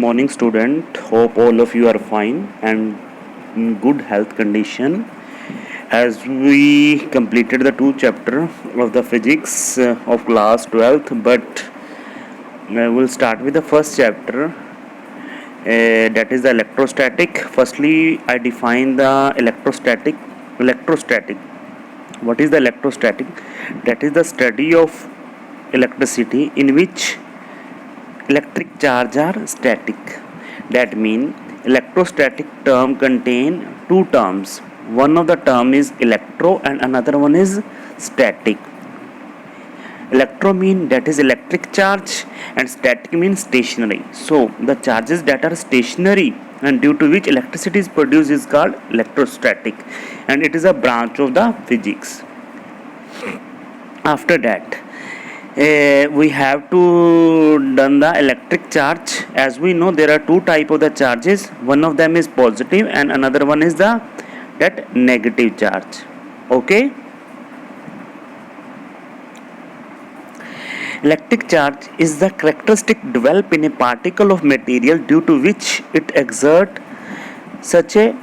morning, student. Hope all of you are fine and in good health condition. As we completed the two chapter of the physics of class 12th, but we'll start with the first chapter. That is the electrostatic. Firstly, I define the electrostatic. Electrostatic. What is the electrostatic? That is the study of electricity in which electric charge are static. That means electrostatic term contain two terms. One of the term is electro and another one is static. Electro mean that is electric charge and static means stationary. So the charges that are stationary and due to which electricity is produced is called electrostatic, and it is a branch of the physics. After that, we have to done the electric charge. As we know, there are two type of the charges. One of them is positive and another one is the that negative charge. Okay. Electric charge is the characteristic developed in a particle of material due to which it exert such a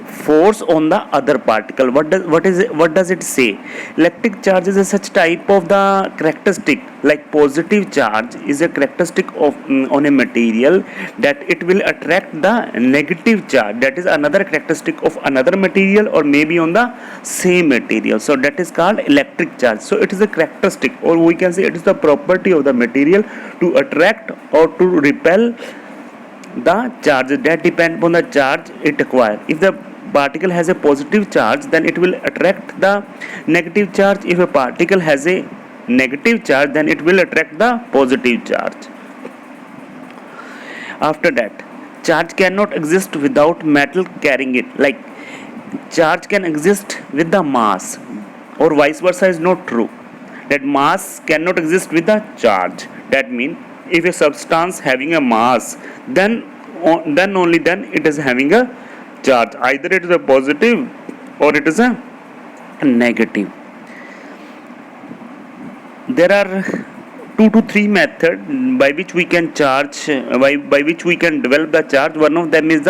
force on the other particle. What does it say? Electric charge is a such type of the characteristic, like positive charge is a characteristic of on a material that it will attract the negative charge, that is another characteristic of another material or maybe on the same material. So that is called electric charge. So it is a characteristic, or we can say it is the property of the material to attract or to repel the charge. That depends upon the charge it acquires. If the particle has a positive charge, then it will attract the negative charge. If a particle has a negative charge, then it will attract the positive charge. After that, charge cannot exist without metal carrying it. Like charge can exist with the mass, or vice versa is not true. That mass cannot exist with the charge. That means if a substance having a mass, then only then it is having a charge. Either it is a positive or it is a negative. There are 2 to 3 methods by which we can charge, by which we can develop the charge. One of them is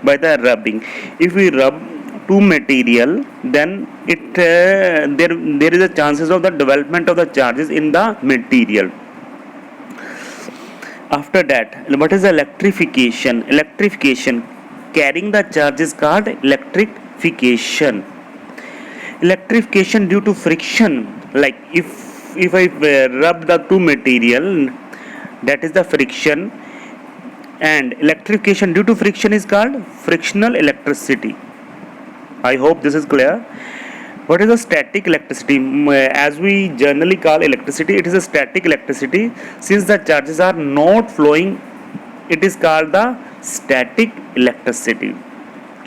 by the rubbing. If we rub two material, then there is a chances of the development of the charges in the material. After that, what is electrification? Electrification, carrying the charge is called electrification. Electrification due to friction, like if I rub the two material, that is the friction, and electrification due to friction is called frictional electricity. I hope this is clear. What is a static electricity? As we generally call electricity, it is a static electricity. Since the charges are not flowing, it is called the static electricity.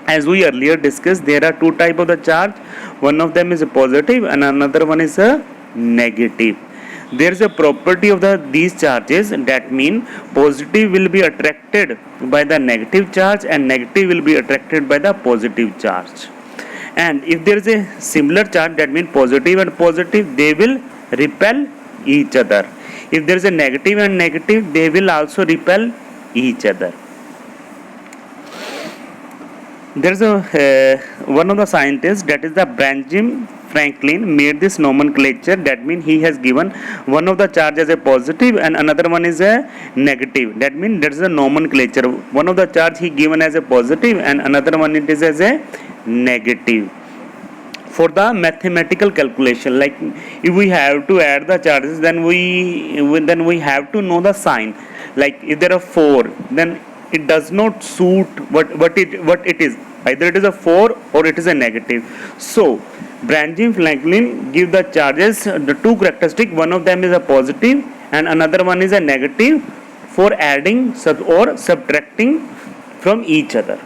As we earlier discussed, there are two types of the charge. One of them is a positive and another one is a negative. There is a property of these charges, that means positive will be attracted by the negative charge and negative will be attracted by the positive charge. And if there is a similar charge, that means positive and positive, they will repel each other. If there is a negative and negative, they will also repel each other. There is one of the scientists, that is the Benjamin Franklin, made this nomenclature. That means he has given one of the charge as a positive and another one is a negative. That means there is a nomenclature. One of the charge he given as a positive and another one it is as a negative. For the mathematical calculation, like if we have to add the charges, then we have to know the sign. Like if there are 4, then it does not suit what it is. Either it is a 4 or it is a negative. So Benjamin Franklin give the charges the two characteristics. One of them is a positive and another one is a negative, for adding or subtracting from each other.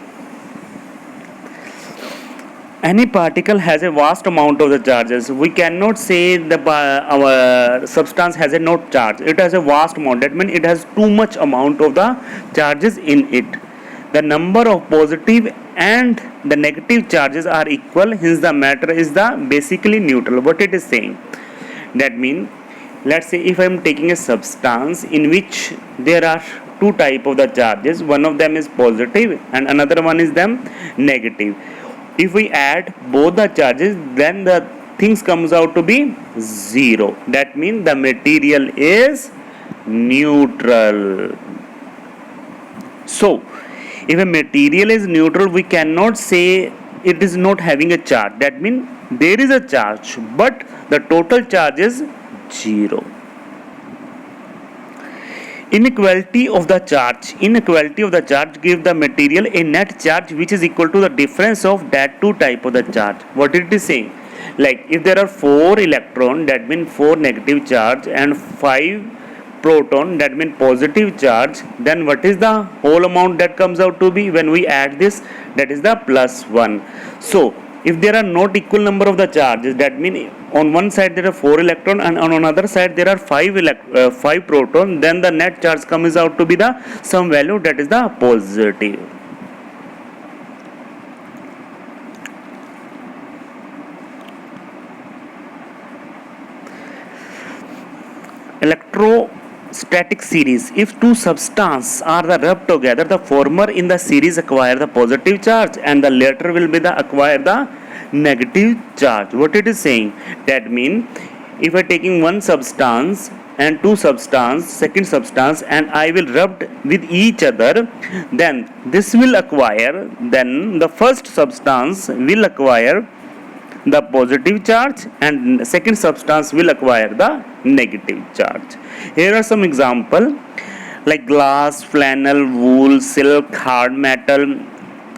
Any particle has a vast amount of the charges. We cannot say our substance has a not charge. It has a vast amount. That means it has too much amount of the charges in it. The number of positive and the negative charges are equal. Hence the matter is basically neutral. What it is saying? That means, let's say if I am taking a substance in which there are two type of the charges. One of them is positive and another one is them negative. If we add both the charges, then the things comes out to be zero. That means the material is neutral. So if a material is neutral, we cannot say it is not having a charge. That means there is a charge, but the total charge is zero. Inequality of the charge give the material a net charge which is equal to the difference of that two type of the charge. What it is saying, like if there are 4 electron, that means 4 negative charge, and 5 proton, that means positive charge, then what is the whole amount that comes out to be when we add this? That is the plus 1. So if there are not equal number of the charges, that means on one side there are 4 electron and on another side there are 5 proton, then the net charge comes out to be the some value that is the positive. Electrostatic series. If two substances are rubbed together, the former in the series acquire the positive charge and the latter will be the acquire the negative charge. What it is saying, that means if I taking one substance and two substance, second substance, and I will rub with each other, then this will acquire, then the first substance will acquire the positive charge and second substance will acquire the negative charge. Here are some example like glass, flannel, wool, silk, hard metal,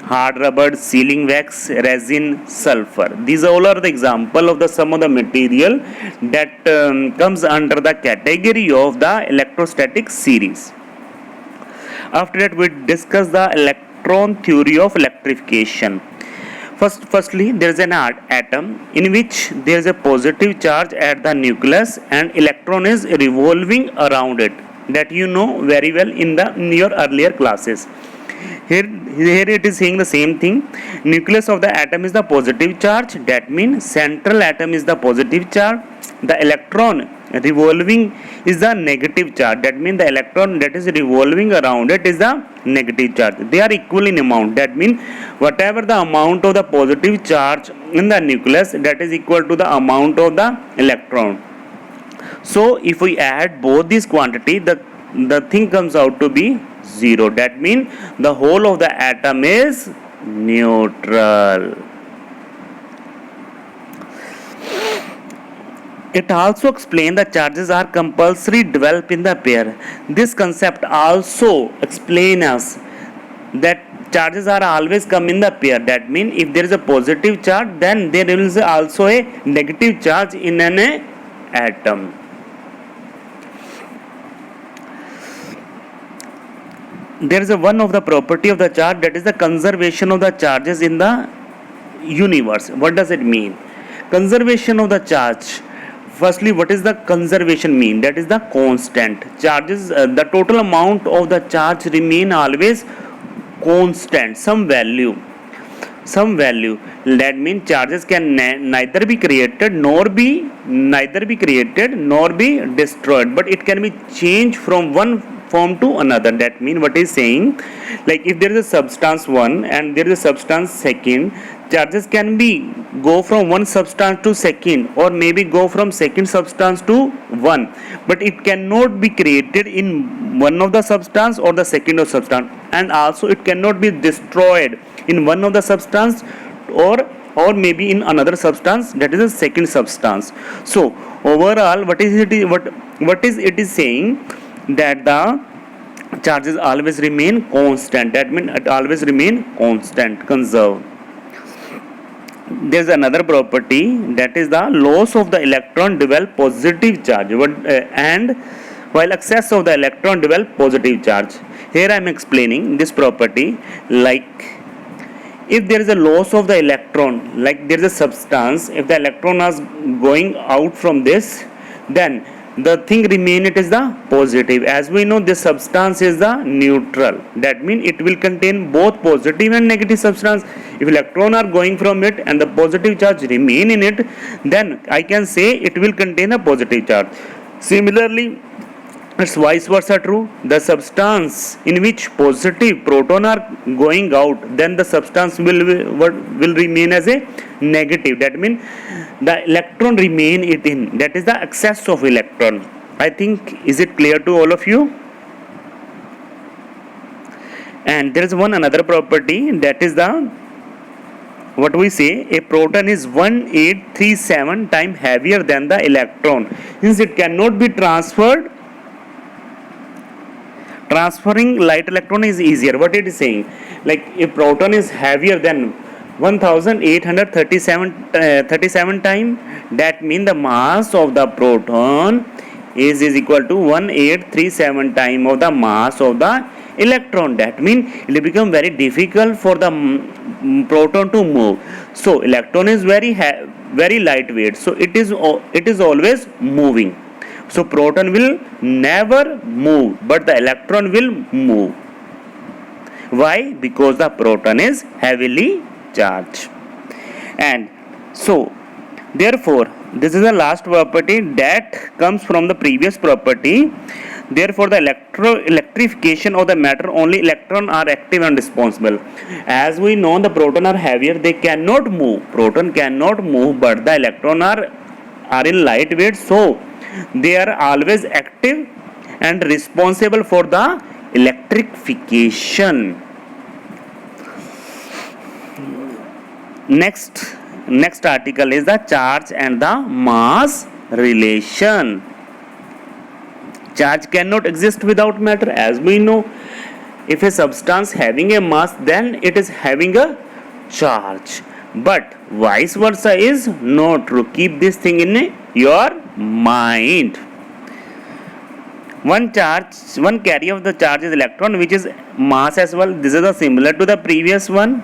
hard rubber, sealing wax, resin, sulfur. These all are the example of the some of the material that comes under the category of the electrostatic series. After that, we discuss the electron theory of electrification. Firstly, there is an atom in which there is a positive charge at the nucleus and electron is revolving around it. That you know very well in your earlier classes. Here it is saying the same thing. Nucleus of the atom is the positive charge. That means central atom is the positive charge. The electron revolving is the negative charge. That means the electron that is revolving around it is the negative charge. They are equal in amount. That means whatever the amount of the positive charge in the nucleus, that is equal to the amount of the electron. So if we add both these quantity, the thing comes out to be zero. That means the whole of the atom is neutral. It also explains the charges are compulsory developed in the pair. This concept also explains us that charges are always come in the pair. That means if there is a positive charge, then there is also a negative charge in an atom. There is one of the property of the charge, that is the conservation of the charges in the universe. What does it mean? Conservation of the charge. Firstly, what is the conservation mean? That is the constant. Charges, the total amount of the charge remain always constant, some value. That means charges can neither be created nor be destroyed, but it can be changed from one form to another. That means what is saying, like if there is a substance 1 and there is a substance 2, charges can be go from one substance to second, or maybe go from second substance to 1, but it cannot be created in one of the substance or the second of substance, and also it cannot be destroyed in one of the substance or maybe in another substance, that is a second substance. So overall, what is it is saying, that the charges always remain constant. That means it always remain constant, conserved. There is another property, that is the loss of the electron develop positive charge, and while excess of the electron develop positive charge. Here I am explaining this property, like if there is a loss of the electron, like there is a substance, if the electron is going out from this, then the thing remain, it is the positive. As we know, this substance is the neutral. That means it will contain both positive and negative substance. If electron are going from it and the positive charge remain in it, then I can say it will contain a positive charge. Similarly, It's vice versa true. The substance in which positive proton are going out, then the substance will remain as a negative. That means the electron remain it in. That is the excess of electron. I think, is it clear to all of you? And there is one another property, that is the, what we say, a proton is 1837 times heavier than the electron. Since it cannot be transferred, transferring light electron is easier. What it is saying, like a proton is heavier than 1837 times, that means the mass of the proton is equal to 1837 times of the mass of the electron. That means it will become very difficult for the proton to move. So electron is very lightweight, so it is always moving. So proton will never move, but the electron will move. Why? Because the proton is heavily charged. And so therefore this is the last property that comes from the previous property. Therefore the electrification of the matter, only electron are active and responsible. As we know, the proton are heavier, they cannot move. Proton cannot move, but the electron are in lightweight, so they are always active and responsible for the electrification. Next article is the charge and the mass relation. Charge cannot exist without matter. As we know, if a substance having a mass, then it is having a charge. But vice versa is not true. Keep this thing in your mind. One carrier of the charge is electron, which is mass as well. This is similar to the previous one.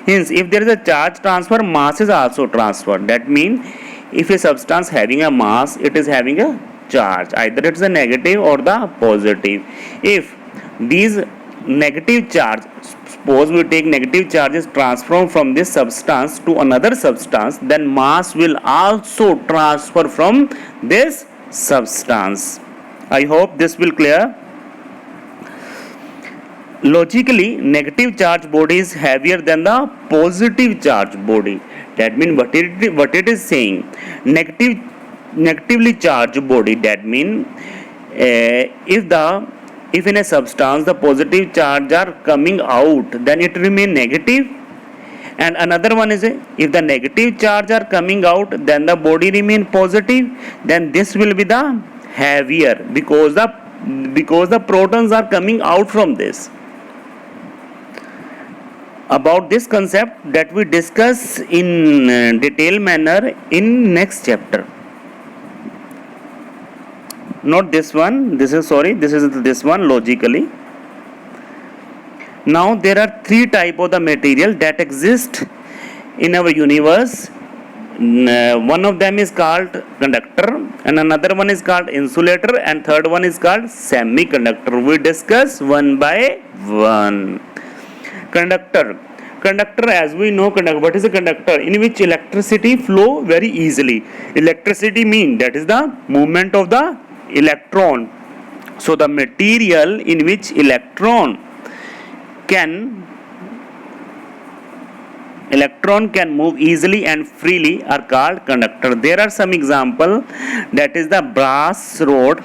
Hence, if there is a charge transfer, mass is also transferred. That means if a substance having a mass, it is having a charge. Either it is a negative or the positive. If these negative charge, suppose we take negative charges transformed from this substance to another substance, then mass will also transfer from this substance. I hope this will clear. Logically, negative charge body is heavier than the positive charge body. That means what it is saying, negatively charged body. That means if in a substance the positive charge are coming out, then it remain negative. And another one is, if the negative charge are coming out, then the body remain positive. Then this will be the heavier, because the protons are coming out from this. About this concept that we discuss in detailed manner in next chapter. Not this one. This is this one logically. Now there are three types of the material that exist in our universe. One of them is called conductor, and another one is called insulator, and third one is called semiconductor. We discuss one by one. Conductor, as we know, what is a conductor? In which electricity flow very easily. Electricity mean that is the movement of the electron. So the material in which electron can move easily and freely are called conductor. There are some example, that is the brass rod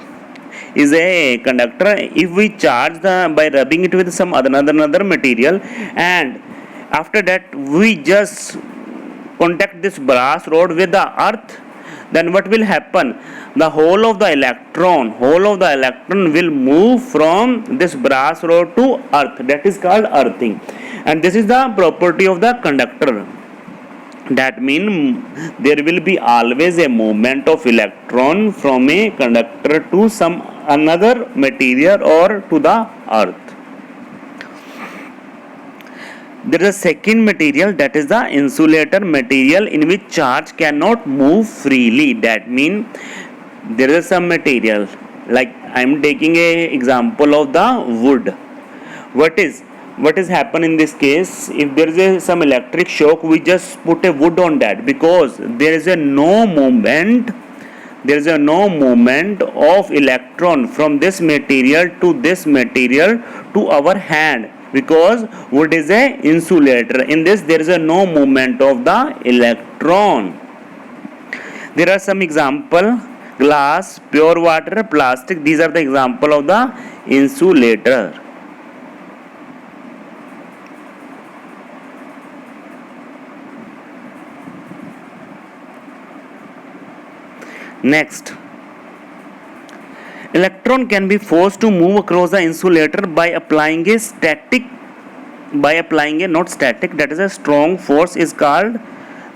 is a conductor. If we charge by rubbing it with some another material, and after that we just contact this brass rod with the earth, then what will happen? The whole of the electron will move from this brass rod to earth. That is called earthing, and this is the property of the conductor. That means there will be always a movement of electron from a conductor to some another material or to the earth. There is a second material, that is the insulator material, in which charge cannot move freely. That means there is some material, like I am taking a example of the wood. What is happen in this case? If there is some electric shock, we just put a wood on that, because there is no movement there is a no movement of electron from this material to our hand, because wood is a insulator. In this there is a no movement of the electron. There are some example: glass, pure water, plastic. These are the example of the insulator. Next, electron can be forced to move across the insulator by applying a that is a strong force is called,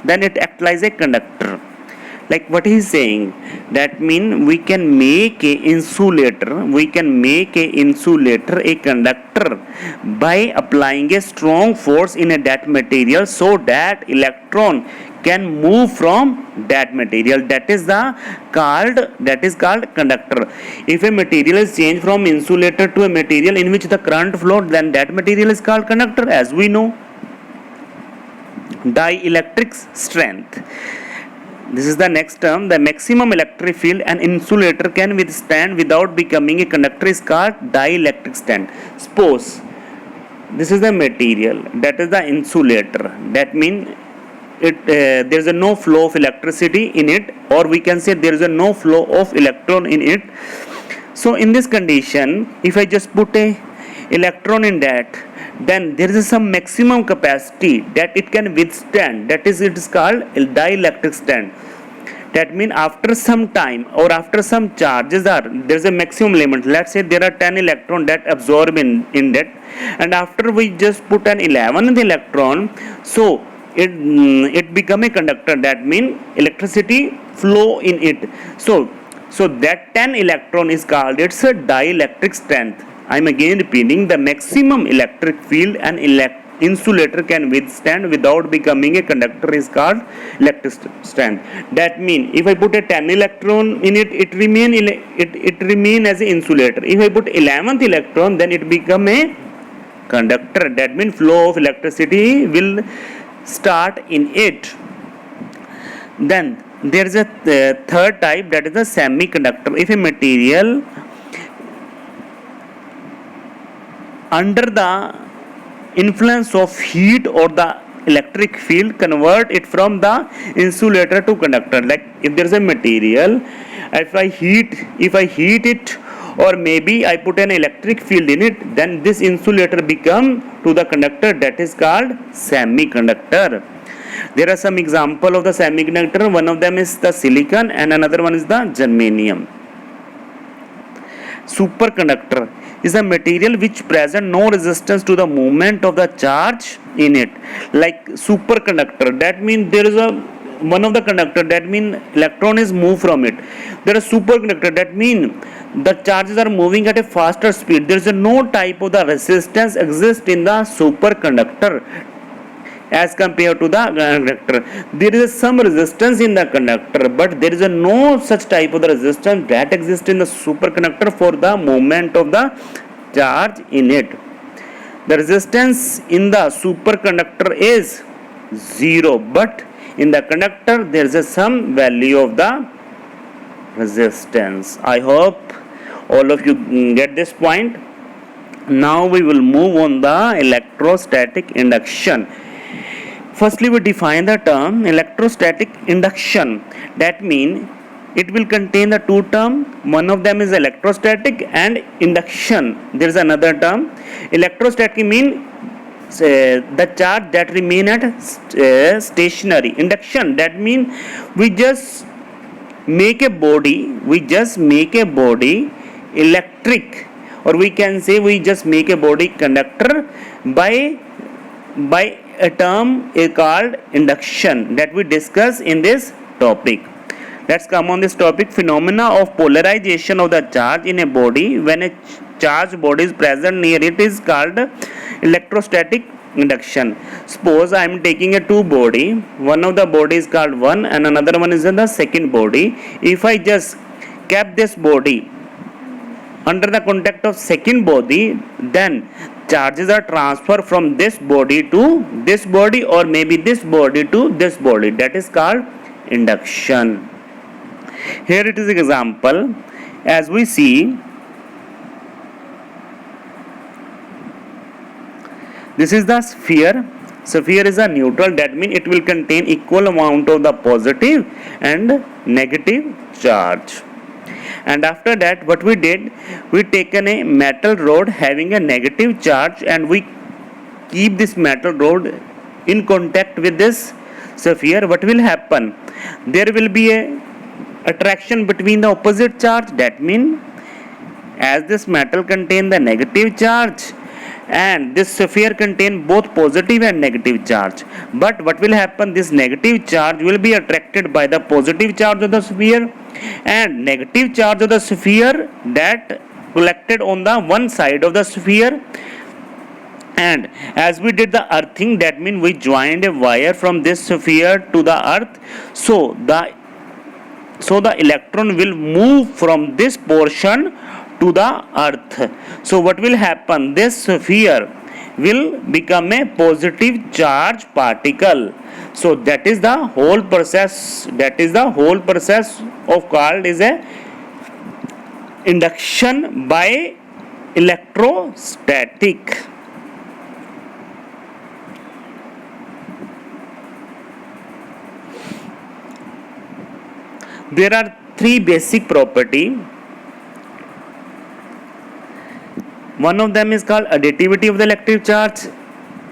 then it acts like a conductor. Like what he is saying, that mean we can make a insulator a conductor by applying a strong force in that material, so that electron can move from that material. That is called conductor. If a material is changed from insulator to a material in which the current flows, then that material is called conductor, as we know. Dielectric strength. This is the next term. The maximum electric field an insulator can withstand without becoming a conductor is called dielectric strength. Suppose this is the material, that is the insulator. That means there is a no flow of electricity in it, or we can say there is a no flow of electron in it. So in this condition, if I just put a electron in that, then there is some maximum capacity that it can withstand. That is, it is called dielectric strength. That means after some time or after some charges there is a maximum limit. Let's say there are 10 electrons that absorb in that, and after we just put an 11th electron, so it become a conductor. That means electricity flow in it. So that 10 electron is called its a dielectric strength. I am again repeating, the maximum electric field an insulator can withstand without becoming a conductor is called electric strength. That means if I put a 10 electron in it, it remain as an insulator. If I put 11th electron, then it become a conductor. That means flow of electricity will start in it. Then there is a third type, that is the semiconductor. If a material under the influence of heat or the electric field convert it from the insulator to conductor. Like if there is a material, if I heat it, or maybe I put an electric field in it, then this insulator become to the conductor. That is called semiconductor. There are some example of the semiconductor. One of them is the silicon and another one is the germanium. Superconductor is a material which present no resistance to the movement of the charge in it. Like superconductor, that means there is one of the conductor, that means electron is moved from it. There is superconductor, that means the charges are moving at a faster speed. There is no type of the resistance exists in the superconductor as compared to the conductor. There is some resistance in the conductor, but there is no such type of the resistance that exists in the superconductor for the movement of the charge in it. The resistance in the superconductor is 0, but in the conductor there is some value of the resistance. I hope all of you get this point. Now we will move on the electrostatic induction. Firstly, we define the term electrostatic induction. That means it will contain the two terms. One of them is electrostatic and induction. There is another term. Electrostatic means the charge that remain at stationary. Induction, that means we just make a body electric, or we can say we just make a body conductor by a term called induction that we discuss in this topic. Let's come on this topic. Phenomena of polarization of the charge in a body when a charged body is present near it is called electrostatic induction. Suppose I am taking a two body. One of the body is called 1 and another one is in the second body. If I just kept this body under the contact of second body, then charges are transferred from this body to this body, or maybe this body to this body. That is called induction. Here it is example. As we see, this is the sphere. Sphere is a neutral, that means it will contain equal amount of the positive and negative charge. And after that, what we did, we taken a metal rod having a negative charge, and we keep this metal rod in contact with this sphere. What will happen? There will be a attraction between the opposite charge. That means as this metal contain the negative charge and this sphere contain both positive and negative charge, but what will happen, this negative charge will be attracted by the positive charge of the sphere, and negative charge of the sphere that collected on the one side of the sphere. And as we did the earthing, that means we joined a wire from this sphere to the earth, so the electron will move from this portion to the earth. So what will happen, this sphere will become a positive charge particle. So that is the whole process, of called is a induction by electrostatic. There are three basic property. One of them is called additivity of the electric charge,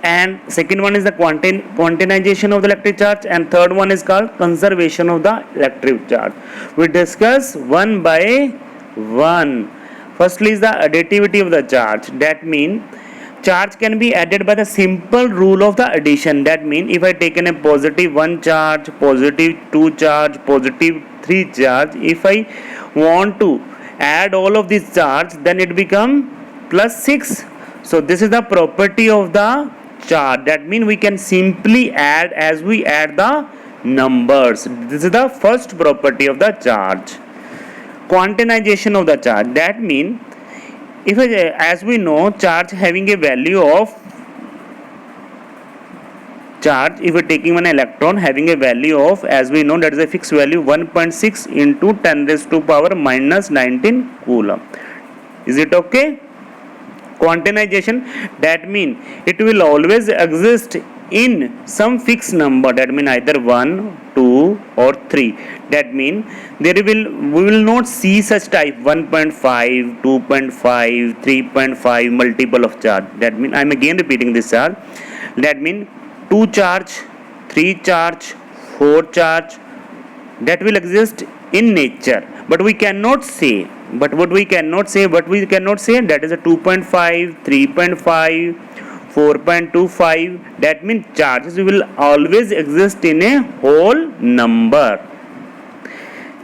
and second one is the quantization of the electric charge, and third one is called conservation of the electric charge. We discuss one by one. Firstly is the additivity of the charge. That means charge can be added by the simple rule of the addition. That means if I taken a positive 1 charge, positive 2 charge, positive 3 charge, if I want to add all of these charge, then it become plus 6. So this is the property of the charge. That means we can simply add as we add the numbers. This is the first property of the charge. Quantization of the charge. That means if as we know, charge having a value of charge, if we are taking one electron having a value of, as we know, that is a fixed value 1.6 into 10 raised to power minus 19 coulomb. Is it okay? Quantization, that means it will always exist in some fixed number. That means either 1, 2 or 3. That means we will not see such type 1.5, 2.5, 3.5 multiple of charge. That means I am again repeating this charge. That means 2 charge, 3 charge, 4 charge, that will exist in nature, but we cannot say. But what we cannot say, that is a 2.5, 3.5, 4.25. That means charges will always exist in a whole number.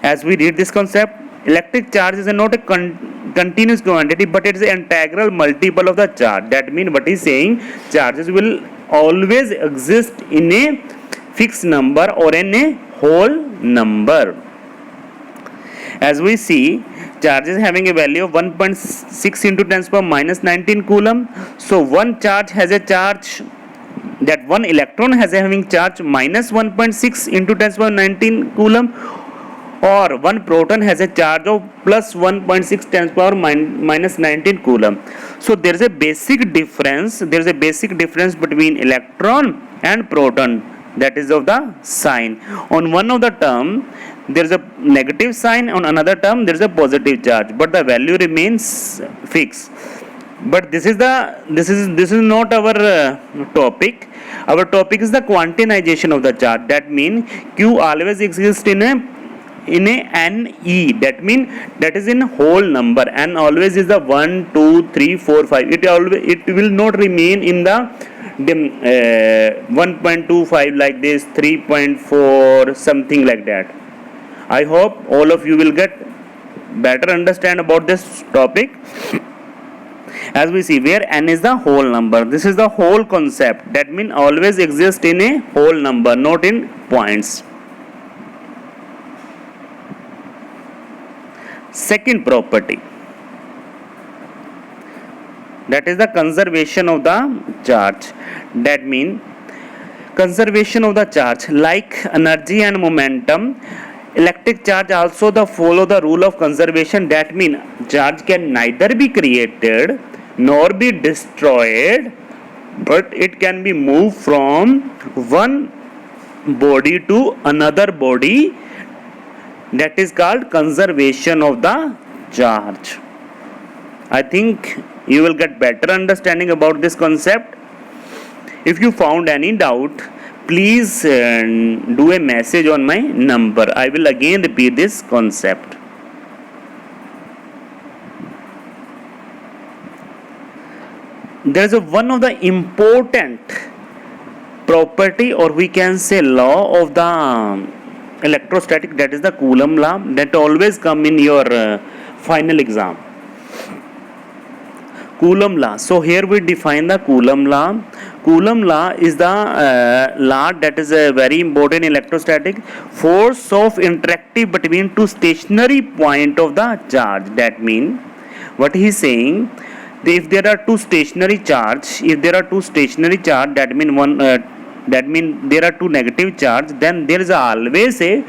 As we read this concept, electric charge is not a continuous quantity, but it is an integral multiple of the charge. That means what he is saying, charges will always exist in a fixed number or in a whole number. As we see, charges having a value of 1.6 into 10 to the power minus 19 coulomb. So one charge has a charge, that one electron has a having charge minus 1.6 into 10 to the power 19 coulomb, or one proton has a charge of plus 1.6 10 to the power minus 19 coulomb. So there is a basic difference. Between electron and proton, that is of the sign. On one of the term there is a negative sign, on another term there is a positive charge, but the value remains fixed. But this is not our topic. Our topic is the quantization of the charge. That means Q always exists in a NE. That means that is in whole number. N always is the 1, 2, 3, 4, 5. It will not remain in the 1.25 like this, 3.4, something like that. I hope all of you will get better understand about this topic. As we see, where n is the whole number, this is the whole concept. That means always exist in a whole number, not in points. Second property, that is the conservation of the charge. That means conservation of the charge, like energy and momentum, Electric charge also the follow the rule of conservation. That means charge can neither be created nor be destroyed, but it can be moved from one body to another body. That is called conservation of the charge. I think you will get better understanding about this concept. If you found any doubt, please do a message on my number. I will again repeat this concept. There is one of the important property, or we can say law of the electrostatic, that is the Coulomb law, that always come in your final exam. Coulomb law. So here we define the Coulomb law. Coulomb law is the law that is very important in electrostatic. Force of interactive between two stationary point of the charge. That means what he is saying, if there are two stationary charge, that mean one that mean there are two negative charge, then there is always a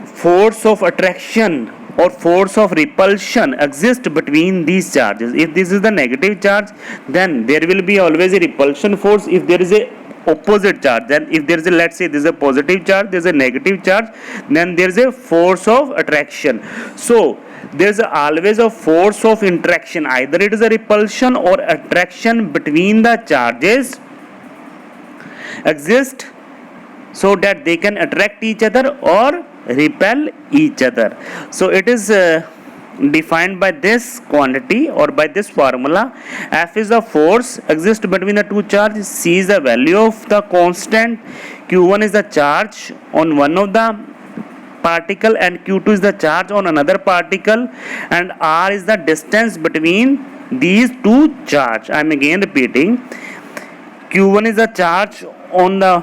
force of attraction or force of repulsion exists between these charges. If this is the negative charge, then there will be always a repulsion force. If there is a opposite charge, then if there is a, let's say this is a positive charge, there is a negative charge, then there is a force of attraction. So there is always a force of interaction, either it is a repulsion or attraction between the charges exist, so that they can attract each other or repel each other. So it is defined by this quantity or by this formula. F is the force exists between the two charges, C is the value of the constant, Q1 is the charge on one of the particle and Q2 is the charge on another particle, and R is the distance between these two charge. I am again repeating, Q1 is the charge on the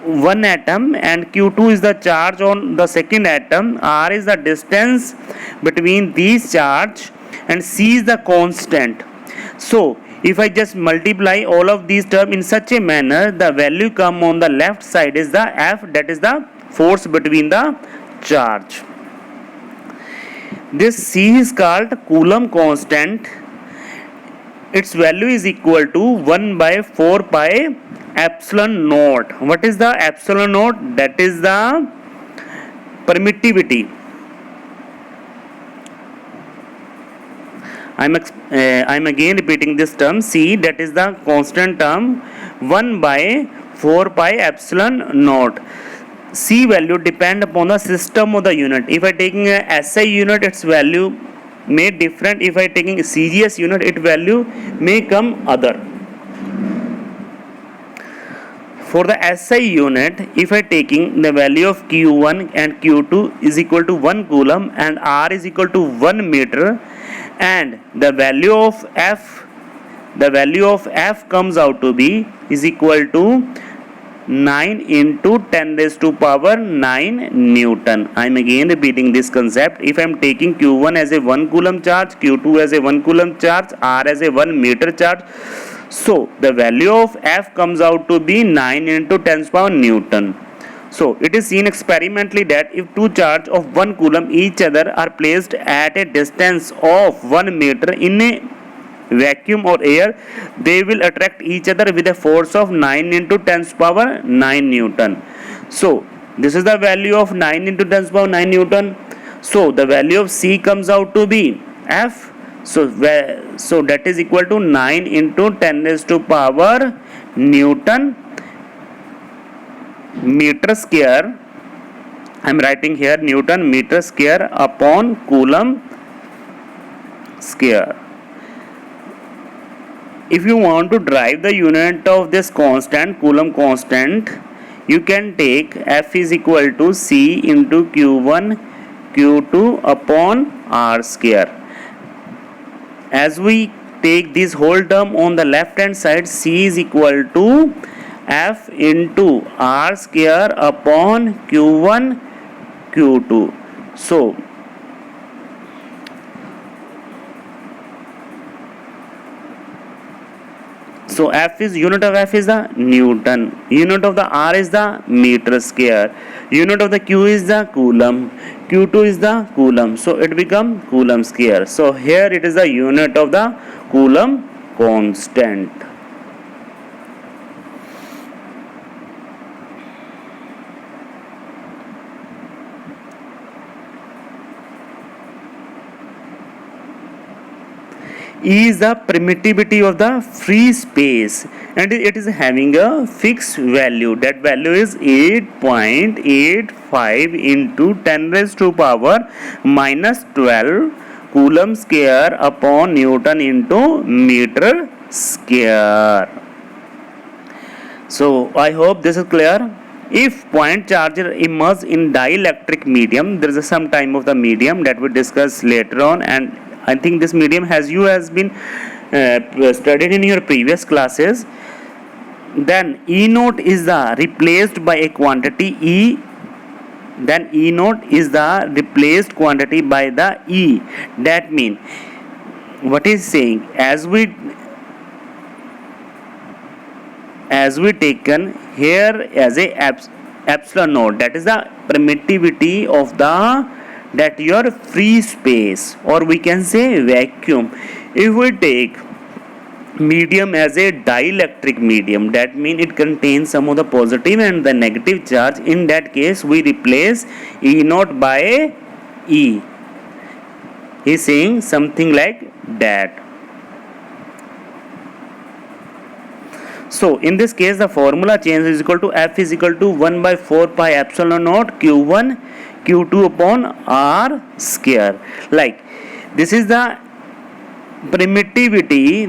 one atom and Q2 is the charge on the second atom. R is the distance between these charge and C is the constant. So if I just multiply all of these terms in such a manner, the value come on the left side is the F, that is the force between the charge. This C is called Coulomb constant. Its value is equal to 1 by 4 pi epsilon naught. What is the epsilon naught? That is the permittivity. I'm again repeating this term C, that is the constant term, 1 by 4 pi epsilon naught. C value depend upon the system of the unit. If I taking a SI unit, its value may different. If I taking a CGS unit, its value may come other. For the SI unit, if I taking the value of Q1 and Q2 is equal to 1 coulomb and R is equal to 1 meter, and the value of F comes out to be is equal to 9 into 10 raised to power 9 Newton. I am again repeating this concept. If I am taking Q1 as a 1 coulomb charge, Q2 as a 1 coulomb charge, R as a 1 meter charge, so the value of F comes out to be 9 into 10 power Newton. So it is seen experimentally that if two charges of 1 coulomb each other are placed at a distance of 1 meter in a vacuum or air, they will attract each other with a force of 9 into 10 power 9 Newton. So this is the value of 9 into 10 power 9 Newton. So the value of C comes out to be F. So that is equal to 9 into 10 raised to power Newton meter square. I am writing here Newton meter square upon Coulomb square. If you want to derive the unit of this constant, Coulomb constant, you can take F is equal to C into Q1 Q2 upon R square. As we take this whole term on the left hand side, C is equal to F into R square upon Q1 Q2. So So F is unit of F is the Newton, unit of the R is the meter square, unit of the Q is the coulomb, Q2 is the coulomb, so it become coulomb square. So here it is the unit of the coulomb constant. E is the permittivity of the free space and it is having a fixed value. That value is 8.85 into 10 raised to power minus 12 coulomb square upon Newton into meter square. So I hope this is clear. If point charge immersed in dielectric medium, there is some time of the medium that we discuss later on, and I think this medium has been studied in your previous classes. Then E naught is the replaced by a quantity E. Then E naught is the replaced quantity by the E. That means what is saying, as we taken here as a epsilon naught, that is the permittivity of the that your free space, or we can say vacuum. If we take medium as a dielectric medium, that means it contains some of the positive and the negative charge. In that case we replace E naught by E. He is saying something like that. So in this case the formula change is equal to F is equal to 1 by 4 pi epsilon naught Q1 Q2 upon R square. Like this is the permittivity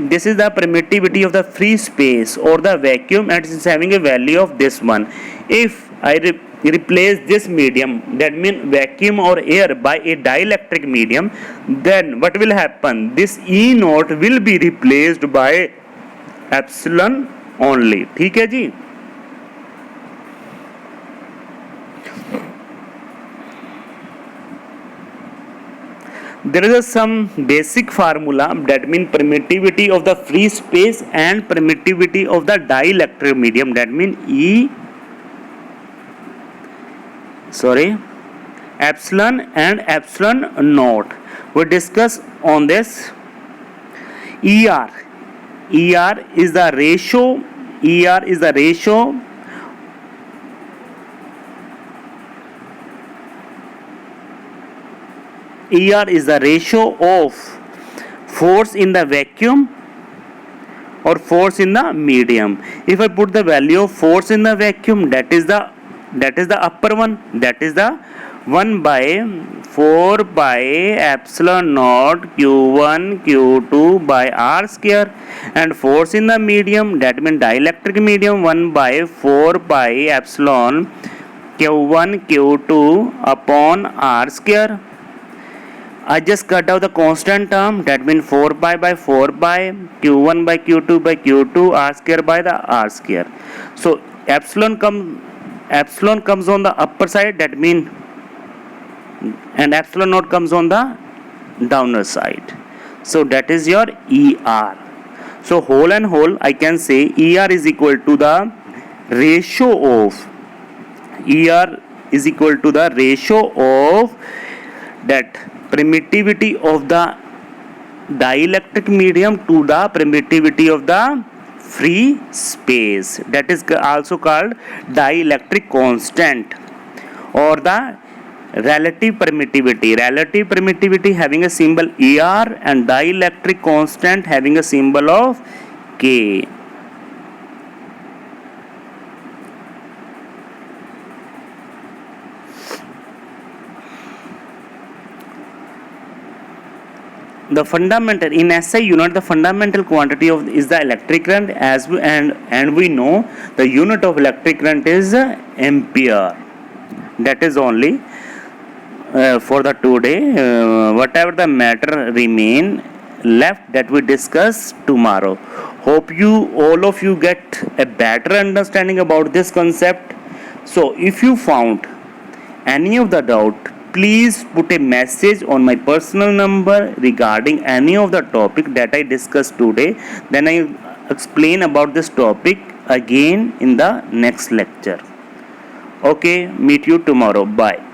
of the free space or the vacuum, and it is having a value of this one. If I replace this medium, that means vacuum or air, by a dielectric medium, then what will happen? This E naught will be replaced by epsilon only. ठीक है जी. There is some basic formula, that means permittivity of the free space and permittivity of the dielectric medium, that means epsilon and epsilon naught. We discuss on this. ER is the ratio. ER is the ratio of force in the vacuum or force in the medium. If I put the value of force in the vacuum, that is the upper one, that is the 1 by 4 pi epsilon naught Q1 Q2 by R square, and force in the medium, that means dielectric medium, 1 by 4 pi epsilon Q1 Q2 upon R square. I just cut out the constant term, that means 4 pi by 4 pi Q1 by Q2 by Q2 R square by the R square. So epsilon comes on the upper side, that means, and epsilon naught comes on the downer side. So that is your ER. So whole and whole I can say ER is equal to the ratio of that permittivity of the dielectric medium to the permittivity of the free space. That is also called dielectric constant or the relative permittivity having a symbol ER and dielectric constant having a symbol of K. The fundamental in SI unit, the fundamental quantity of is the electric current, and we know the unit of electric current is ampere. That is only for the today. Whatever the matter remain left, that we discuss tomorrow. Hope all of you get a better understanding about this concept. So if you found any of the doubt, please put a message on my personal number regarding any of the topic that I discussed today. Then explain about this topic again in the next lecture. Okay, meet you tomorrow. Bye.